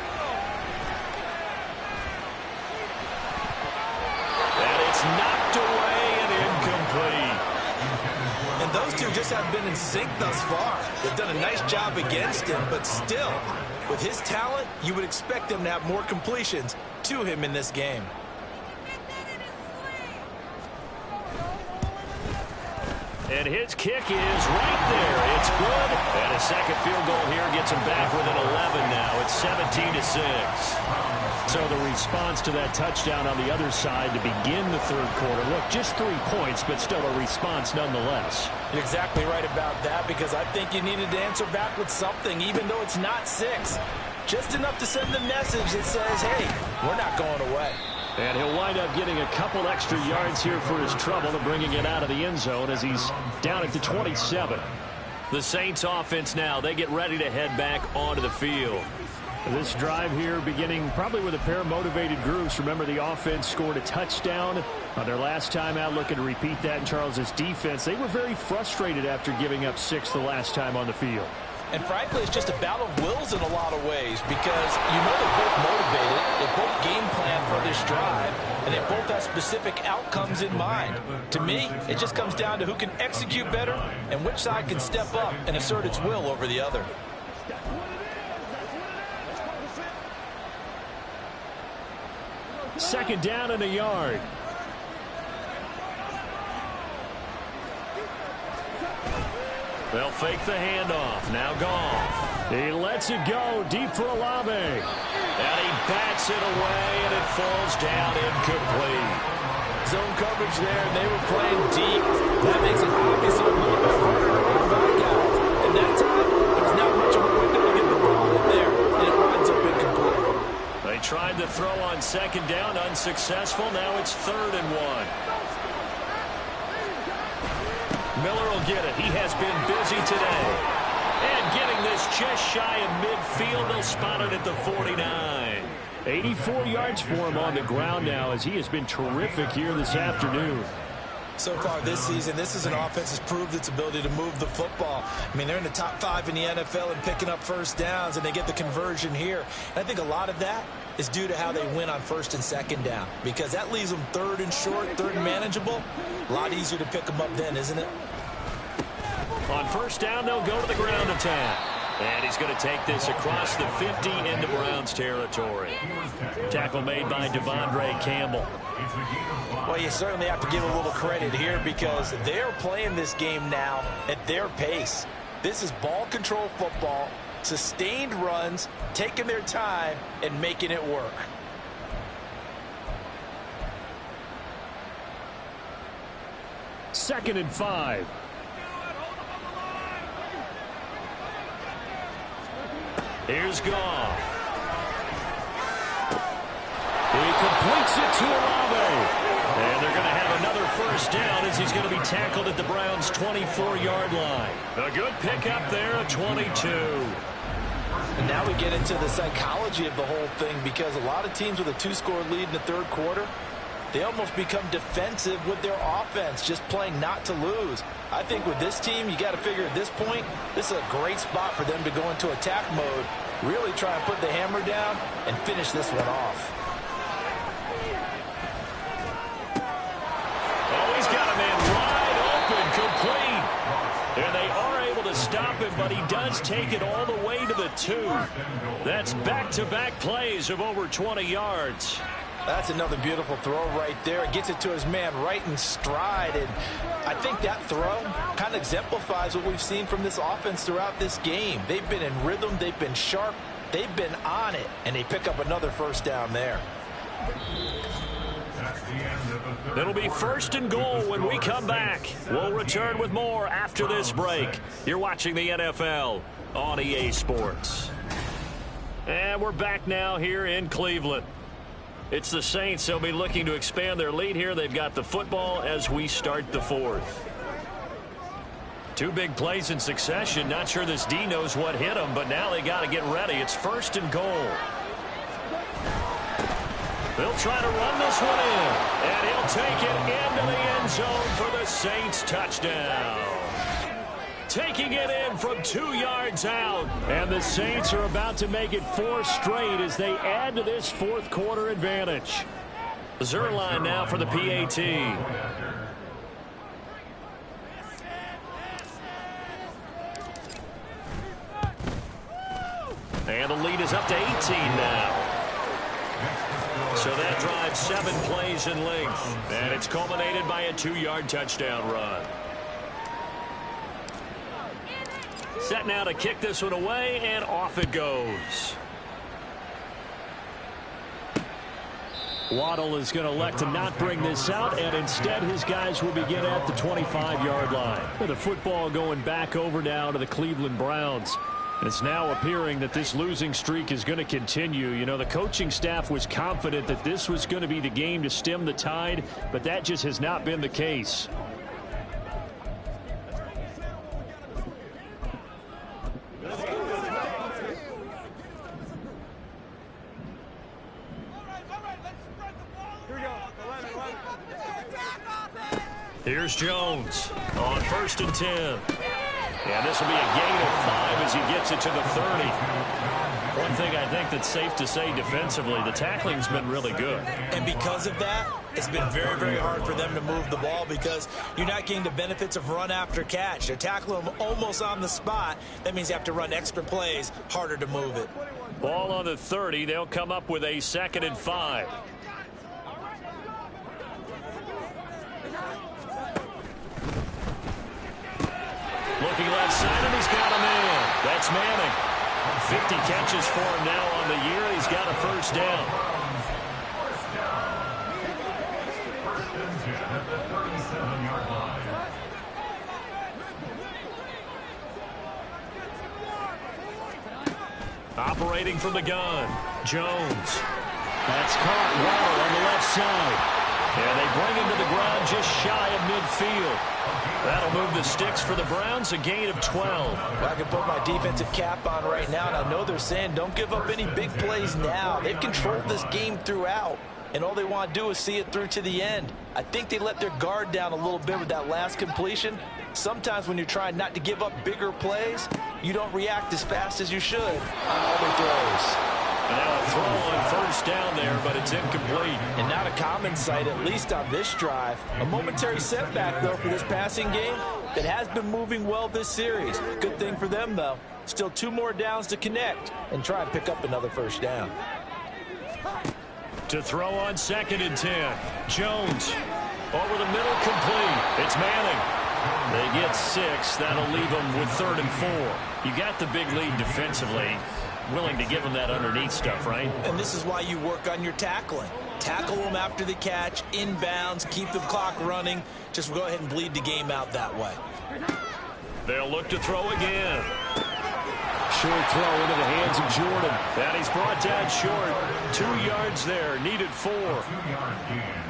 And it's knocked away and incomplete. And those two just haven't been in sync thus far. They've done a nice job against him, but still, with his talent, you would expect them to have more completions to him in this game. And his kick is right there. It's good. And a second field goal here gets him back within 11 now. It's 17-6. So the response to that touchdown on the other side to begin the 3rd quarter. Look, just 3 points, but still a response nonetheless. You're exactly right about that because I think you needed to answer back with something, even though it's not 6. Just enough to send the message that says, hey, we're not going away. And he'll wind up getting a couple extra yards here for his trouble and bringing it out of the end zone as he's down at the 27. The Saints offense now, they get ready to head back onto the field. This drive here beginning probably with a pair of motivated groups. Remember, the offense scored a touchdown on their last time out. Looking to repeat that in Charles's defense. They were very frustrated after giving up 6 the last time on the field. And frankly, it's just a battle of wills in a lot of ways because you know they're both motivated, they both game plan for this drive, and they both have specific outcomes in mind. To me, it just comes down to who can execute better and which side can step up and assert its will over the other. Second down and a yard. They'll fake the handoff. Now Goff. He lets it go deep for Olave. And he bats it away, and it falls down incomplete. Zone coverage there, and they were playing deep. That makes it obviously a little bit harder to run by guys. And that time, there's not much of a window to get the ball in there, and it winds up incomplete. They tried to throw on 2nd down, unsuccessful. Now it's 3rd and 1. Miller will get it. He has been busy today. And getting this just shy of midfield. They'll spot it at the 49. 84 yards for him on the ground now as he has been terrific here this afternoon. So far this season, this is an offense that's proved its ability to move the football. I mean, they're in the top 5 in the NFL and picking up 1st downs, and they get the conversion here. And I think a lot of that is due to how they win on 1st and 2nd down because that leaves them 3rd and short, 3rd and manageable. A lot easier to pick them up then, isn't it? On 1st down, they'll go to the ground attack. And he's going to take this across the 50 into Browns territory. Tackle made by Devondre Campbell. Well, you certainly have to give a little credit here because they're playing this game now at their pace. This is ball control football, sustained runs, taking their time, and making it work. Second and 5. Here's Goff. He completes it to Olave. And they're going to have another first down as he's going to be tackled at the Browns' 24-yard line. A good pickup there at 22. And now we get into the psychology of the whole thing because a lot of teams with a 2-score lead in the third quarter, they almost become defensive with their offense, just playing not to lose. I think with this team, you got to figure at this point, this is a great spot for them to go into attack mode, really try and put the hammer down and finish this one off. Oh, he's got a man wide open, complete. And they are able to stop him, but he does take it all the way to the 2. That's back-to-back plays of over 20 yards. That's another beautiful throw right there. It gets it to his man right in stride. And I think that throw kind of exemplifies what we've seen from this offense throughout this game. They've been in rhythm. They've been sharp. They've been on it. And they pick up another first down there. It'll be first and goal when we come back. We'll return with more after this break. You're watching the NFL on EA Sports. And we're back now here in Cleveland. It's the Saints. They'll be looking to expand their lead here. They've got the football as we start the fourth. 2 big plays in succession. Not sure this D knows what hit them, but now they got to get ready. It's first and goal. They'll try to run this one in, and he'll take it into the end zone for the Saints touchdown. Taking it in from 2 yards out. And the Saints are about to make it 4 straight as they add to this fourth quarter advantage. Zerline now for the PAT. And the lead is up to 18 now. So that drives 7 plays in length. And it's culminated by a 2-yard touchdown run. Set now to kick this one away, and off it goes. Waddle is going to elect to not bring this out, and instead his guys will begin at the 25-yard line. The football going back over now to the Cleveland Browns. And it's now appearing that this losing streak is going to continue. You know, the coaching staff was confident that this was going to be the game to stem the tide, but that just has not been the case. Here's Jones on first and 10. And this will be a gain of 5 as he gets it to the 30. One thing I think that's safe to say defensively, the tackling's been really good. And because of that, it's been very, very hard for them to move the ball because you're not getting the benefits of run after catch. They're tackling them almost on the spot. That means you have to run extra plays, harder to move it. Ball on the 30. They'll come up with a 2nd and 5. Looking left side, and he's got a man. That's Manning. 50 catches for him now on the year. He's got a first down. Operating from the gun, Jones. That's caught. Waddle on the left side. And they bring him to the ground just shy of midfield. That'll move the sticks for the Browns, a gain of 12. Well, I can put my defensive cap on right now, and I know they're saying don't give up any big plays now. They've controlled this game throughout, and all they want to do is see it through to the end. I think they let their guard down a little bit with that last completion. Sometimes when you're trying not to give up bigger plays, you don't react as fast as you should on other throws. And now a throw on first down there, but it's incomplete. And not a common sight, at least on this drive. A momentary setback, though, for this passing game that has been moving well this series. Good thing for them, though. Still 2 more downs to connect and try and pick up another first down. To throw on 2nd and 10. Jones over the middle, complete. It's Manning. They get 6. That'll leave them with 3rd and 4. You got the big lead defensively. Willing to give them that underneath stuff, right? And this is why you work on your tackling. Tackle them after the catch, inbounds, keep the clock running. Just go ahead and bleed the game out that way. They'll look to throw again. Short throw into the hands of Jordan. And he's brought down short. 2 yards there. Needed 4.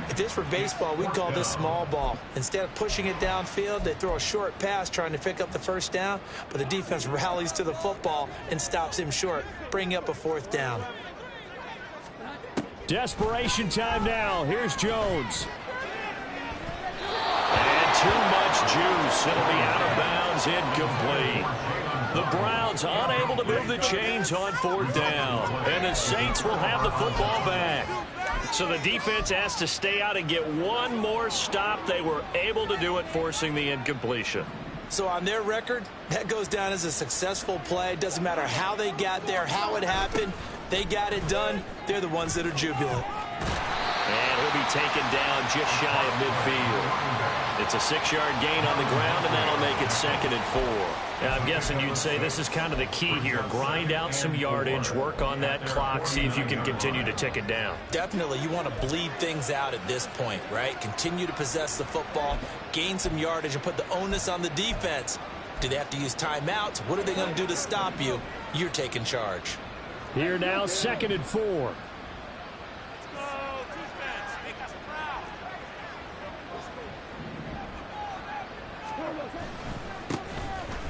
If this were baseball, we'd call this small ball. Instead of pushing it downfield, they throw a short pass trying to pick up the first down, but the defense rallies to the football and stops him short, bringing up a 4th down. Desperation time now. Here's Jones. And too much juice. It'll be out of bounds, incomplete. The Browns unable to move the chains on 4th down. And the Saints will have the football back. So the defense has to stay out and get one more stop. They were able to do it, forcing the incompletion. So on their record, that goes down as a successful play. Doesn't matter how they got there, how it happened. They got it done. They're the ones that are jubilant. And he'll be taken down just shy of midfield. It's a 6-yard gain on the ground, and that'll make it 2nd and 4. And I'm guessing you'd say this is kind of the key here. Grind out some yardage, work on that clock, see if you can continue to tick it down. Definitely. You want to bleed things out at this point, right? Continue to possess the football, gain some yardage, and put the onus on the defense. Do they have to use timeouts? What are they going to do to stop you? You're taking charge. Here now, 2nd and 4.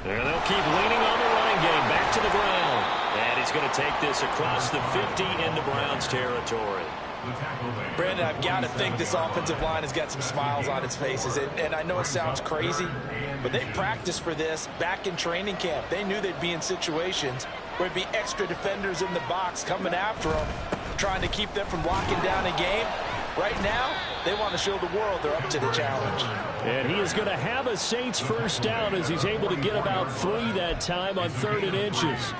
And they'll keep leaning on the running game. Back to the ground. And he's going to take this across the 50 into Browns territory. Brandon, I've got to think this offensive line has got some smiles on its faces. And I know it sounds crazy, but they practiced for this back in training camp. They knew they'd be in situations where there'd be extra defenders in the box coming after them, trying to keep them from locking down a game. Right now, they want to show the world they're up to the challenge. And he is going to have a Saints first down as he's able to get about 3 that time on 3rd and inches.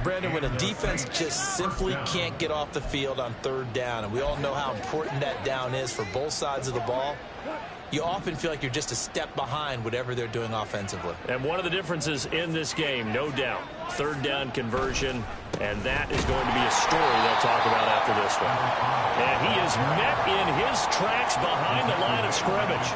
Brandon, when a defense just simply can't get off the field on 3rd down, and we all know how important that down is for both sides of the ball, you often feel like you're just a step behind whatever they're doing offensively. And one of the differences in this game, no doubt, 3rd down conversion, and that is going to be a story they'll talk about after this one. And he is met in his tracks behind the line of scrimmage.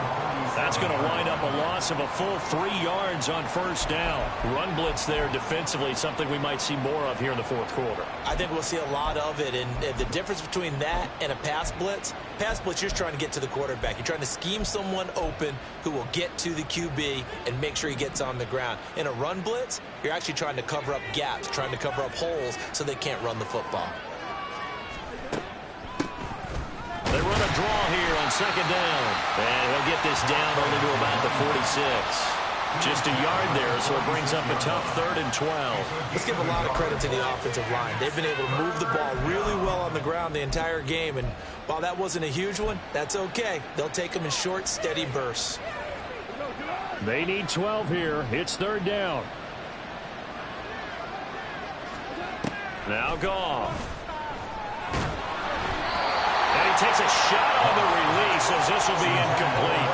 That's going to wind up a loss of a full 3 yards on 1st down. Run blitz there defensively, something we might see more of here in the 4th quarter. I think we'll see a lot of it, and the difference between that and a pass blitz, you're just trying to get to the quarterback. You're trying to scheme someone open who will get to the QB and make sure he gets on the ground. In a run blitz, you're actually trying to cover up gaps, trying to cover up holes so they can't run the football. They run a draw here on 2nd down. And he'll get this down only to about the 46. Just a yard there, so it brings up a tough 3rd and 12. Let's give a lot of credit to the offensive line. They've been able to move the ball really well on the ground the entire game, and while that wasn't a huge one, that's okay. They'll take them in short, steady bursts. They need 12 here. It's 3rd down. Now Goff. And he takes a shot on the release as this will be incomplete.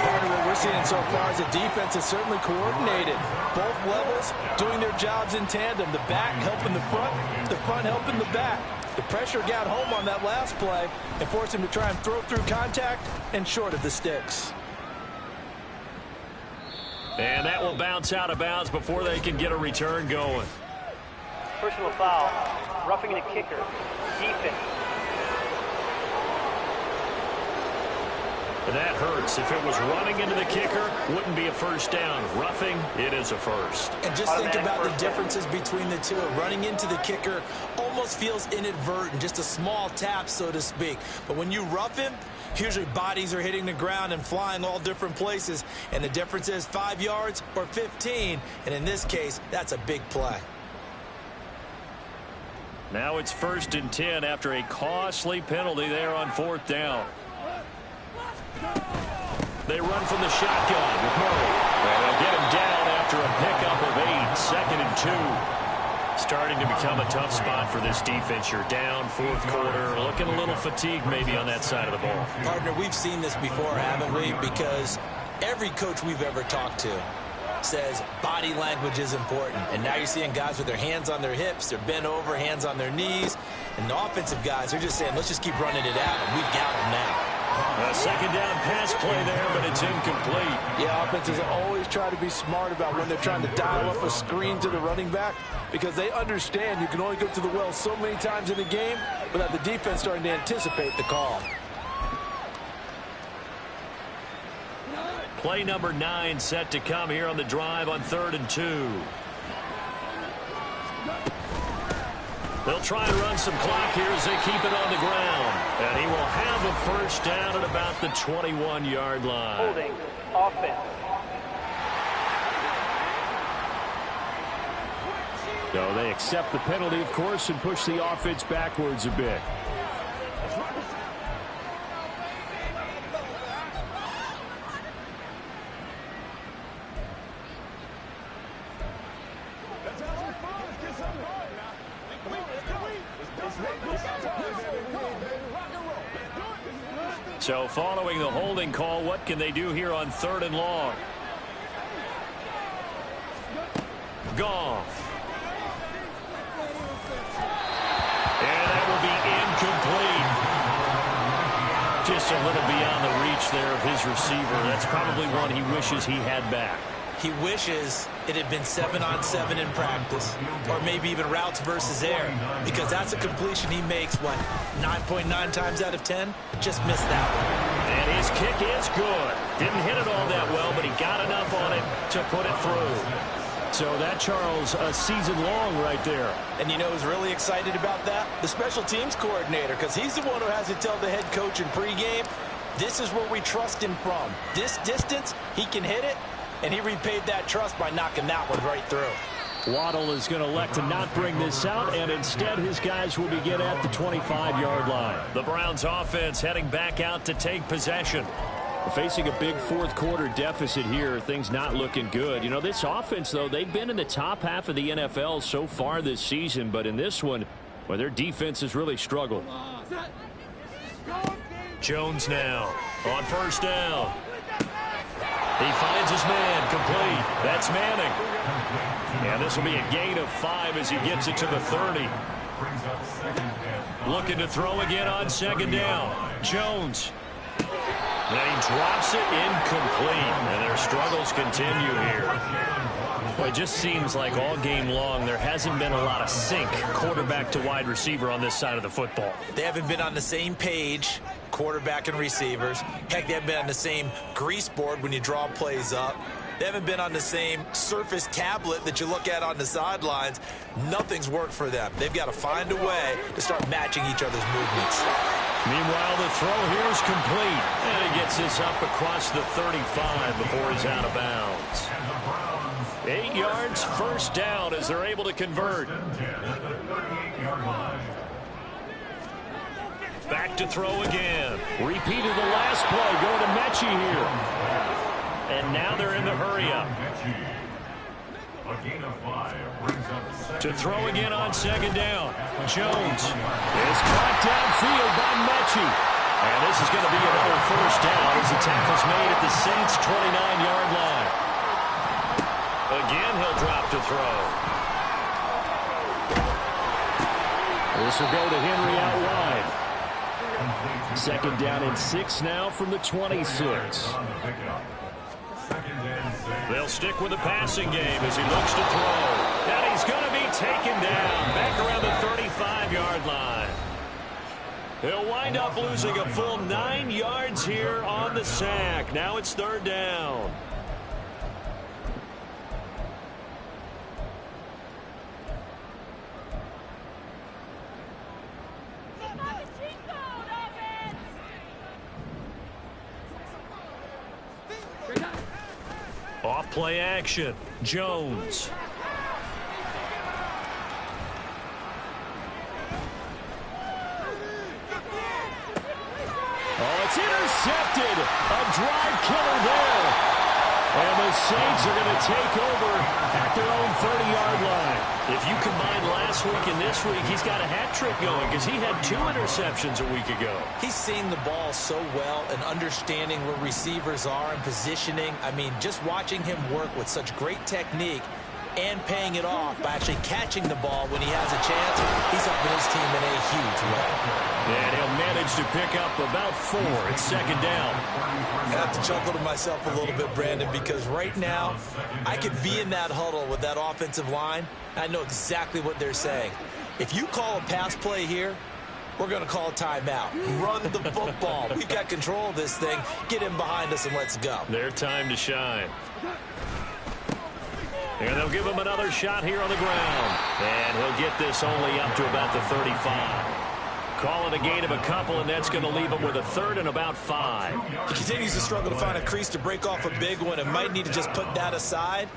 Part of what we're seeing so far is the defense is certainly coordinated. Both levels doing their jobs in tandem. The back helping the front helping the back. The pressure got home on that last play and forced him to try and throw through contact and short of the sticks. And that will bounce out of bounds before they can get a return going. Personal foul, roughing the kicker, defense. That hurts. If it was running into the kicker, wouldn't be a first down. Roughing, it is a first. And just think about the differences between the two. Running into the kicker almost feels inadvertent, just a small tap, so to speak. But when you rough him, usually bodies are hitting the ground and flying all different places. And the difference is 5 yards or 15. And in this case, that's a big play. Now it's 1st and 10 after a costly penalty there on 4th down. They run from the shotgun with Murray. And they'll get him down after a pickup of 8. 2nd and 2. starting to become a tough spot for this defense. You're down fourth quarter, looking a little fatigued maybe on that side of the ball. Partner, we've seen this before, haven't we? Because every coach we've ever talked to says body language is important. And now you're seeing guys with their hands on their hips, they're bent over, hands on their knees. And the offensive guys are just saying, let's just keep running it at them. We've got them now. A second down pass play there, but it's incomplete. Yeah, offenses always try to be smart about when they're trying to dial up a screen to the running back because they understand you can only go to the well so many times in a game without the defense starting to anticipate the call. Play number 9 set to come here on the drive on 3rd and 2. They'll try and run some clock here as they keep it on the ground. And he will have a first down at about the 21-yard line. Holding offense. So they accept the penalty, of course, and push the offense backwards a bit. So following the holding call, what can they do here on 3rd and long? Goff. And that will be incomplete. Just a little beyond the reach there of his receiver. That's probably one he wishes he had back. He wishes it had been 7-on-7 in practice, or maybe even routes versus air, because that's a completion he makes, what, 9.9 times out of 10? Just missed that one. And his kick is good. Didn't hit it all that well, but he got enough on it to put it through. So that, Charles, a season long right there. And you know who's really excited about that? The special teams coordinator, because he's the one who has to tell the head coach in pregame, this is where we trust him from. This distance, he can hit it. And he repaid that trust by knocking that one right through. Waddle is going to elect to not bring this out, and instead his guys will begin at the 25-yard line. The Browns offense heading back out to take possession. Facing a big fourth quarter deficit here, things not looking good. You know, this offense, though, they've been in the top half of the NFL so far this season, but in this one, well, their defense has really struggled. Jones now on first down. He finds his man, complete. That's Manning. And this will be a gain of 5 as he gets it to the 30. Looking to throw again on second down. Jones. And he drops it incomplete. And their struggles continue here. Well, it just seems like all game long there hasn't been a lot of sync quarterback to wide receiver on this side of the football. They haven't been on the same page, quarterback and receivers. Heck, they haven't been on the same grease board when you draw plays up. They haven't been on the same surface tablet that you look at on the sidelines. Nothing's worked for them. They've got to find a way to start matching each other's movements. Meanwhile, the throw here is complete. And he gets this up across the 35 before he's out of bounds. 8 yards, first down as they're able to convert. Back to throw again. Repeated the last play, going to Mechie here. And now they're in the hurry-up. To throw again on second down. Jones is caught downfield by Mechie. And this is going to be another first down as the tackle's made at the Saints' 29-yard line. Again, he'll drop to throw. This will go to Henry out wide. Second down and 6 now from the 26. They'll stick with the passing game as he looks to throw. And he's going to be taken down back around the 35-yard line. He'll wind up losing a full 9 yards here on the sack. Now it's third down. Off play action. Jones. Oh, it's intercepted. A drive killer there. And the Saints are going to take over at their own 30-yard line. If you combine last week and this week, he's got a hat trick going because he had 2 interceptions a week ago. He's seen the ball so well and understanding where receivers are and positioning. I mean, just watching him work with such great technique and paying it off by actually catching the ball when he has a chance, he's helping his team in a huge way. And he'll manage to pick up about 4. It's second down. I have to chuckle to myself a little bit, Brandon, because right now I could be in that huddle with that offensive line. I know exactly what they're saying. If you call a pass play here, we're going to call a timeout. Run the football. We've got control of this thing. Get in behind us and let's go. Their time to shine. And they'll give him another shot here on the ground. And he'll get this only up to about the 35. Call it a gain of a couple, and that's going to leave him with a 3rd and about 5. He continues to struggle to find a crease to break off a big one and might need to just put that aside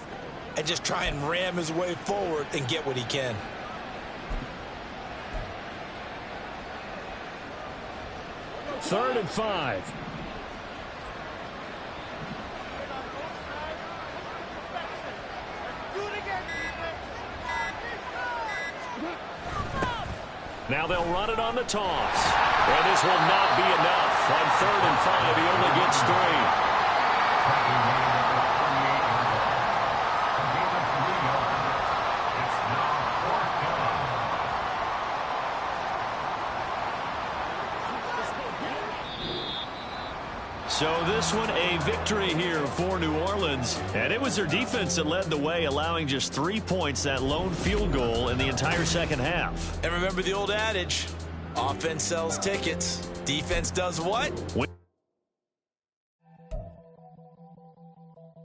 and just try and ram his way forward and get what he can. Third and 5. Now they'll run it on the toss. And this will not be enough. On 3rd and 5, he only gets 3. So this one a victory here for New Orleans. And it was their defense that led the way, allowing just 3 points, that lone field goal in the entire second half. And remember the old adage, offense sells tickets. Defense does what?